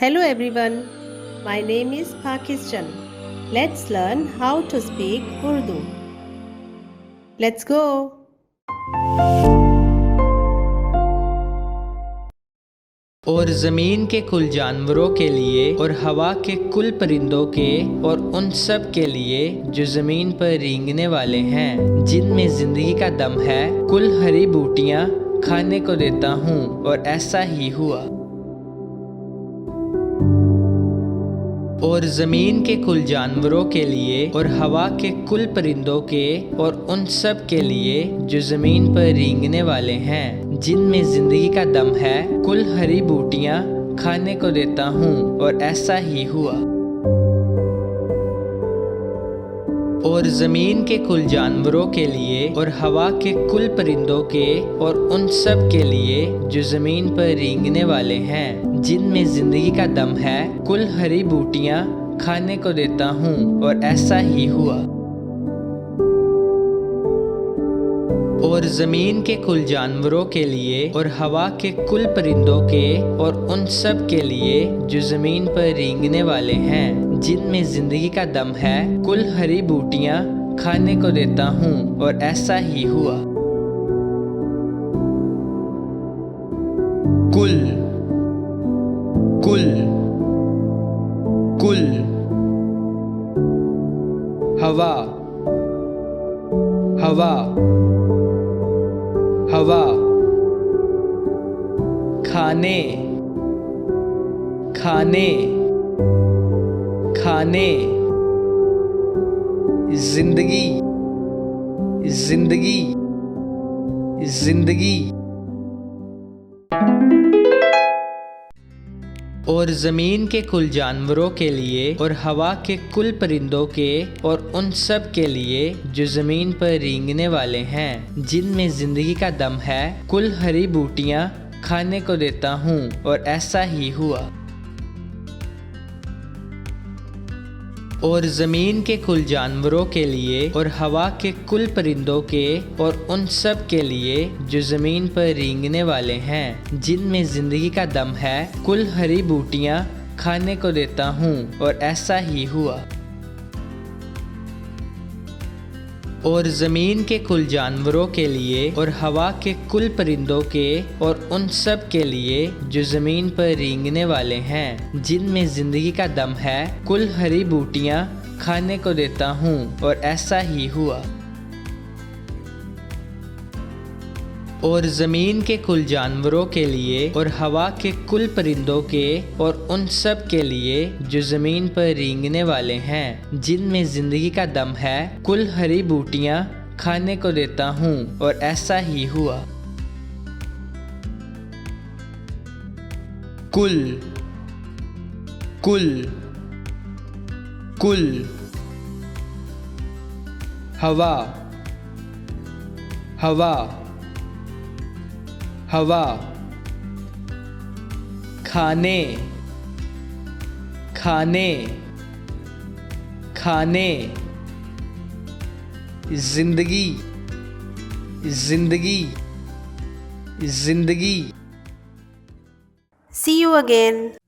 Hello everyone, my name is Pakistan. Let's learn how to speak Urdu. Let's go. और ज़मीन के कुल जानवरों के लिए और हवा के कुल परिंदों के और उन सब के लिए जो ज़मीन पर रेंगने वाले हैं, जिनमें ज़िंदगी का दम है, कुल हरी बूटियाँ खाने को देता हूँ। और ऐसा ही हुआ। और ज़मीन के कुल जानवरों के लिए और हवा के कुल परिंदों के और उन सब के लिए जो ज़मीन पर रेंगने वाले हैं, जिनमें ज़िंदगी का दम है, कुल हरी बूटियाँ खाने को देता हूँ। और ऐसा ही हुआ। और ज़मीन के कुल जानवरों के लिए और हवा के कुल परिंदों के और उन सब के लिए जो ज़मीन पर रेंगने वाले हैं, जिनमें ज़िंदगी का दम है, कुल हरी बूटियाँ खाने को देता हूँ। और ऐसा ही हुआ। और ज़मीन के कुल जानवरों के लिए और हवा के कुल परिंदों के और उन सब के लिए जो ज़मीन पर रेंगने वाले हैं, जिनमें ज़िंदगी का दम है, कुल हरी बूटियाँ खाने को देता हूँ। और ऐसा ही हुआ। कुल कुल कुल हवा हवा हवा खाने खाने खाने जिंदगी जिंदगी जिंदगी। और ज़मीन के कुल जानवरों के लिए और हवा के कुल परिंदों के और उन सब के लिए जो ज़मीन पर रेंगने वाले हैं, जिनमें ज़िंदगी का दम है, कुल हरी बूटियाँ खाने को देता हूँ। और ऐसा ही हुआ। और ज़मीन के कुल जानवरों के लिए और हवा के कुल परिंदों के और उन सब के लिए जो ज़मीन पर रेंगने वाले हैं, जिनमें ज़िंदगी का दम है, कुल हरी बूटियाँ खाने को देता हूँ। और ऐसा ही हुआ। और ज़मीन के कुल जानवरों के लिए और हवा के कुल परिंदों के और उन सब के लिए जो ज़मीन पर रेंगने वाले हैं, जिनमें ज़िंदगी का दम है, कुल हरी बूटियाँ खाने को देता हूँ। और ऐसा ही हुआ। और ज़मीन के कुल जानवरों के लिए और हवा के कुल परिंदों के और उन सब के लिए जो ज़मीन पर रेंगने वाले हैं, जिनमें ज़िंदगी का दम है, कुल हरी बूटियाँ खाने को देता हूँ। और ऐसा ही हुआ। कुल कुल कुल हवा हवा हवा खाने खाने खाने जिंदगी जिंदगी जिंदगी। See you again.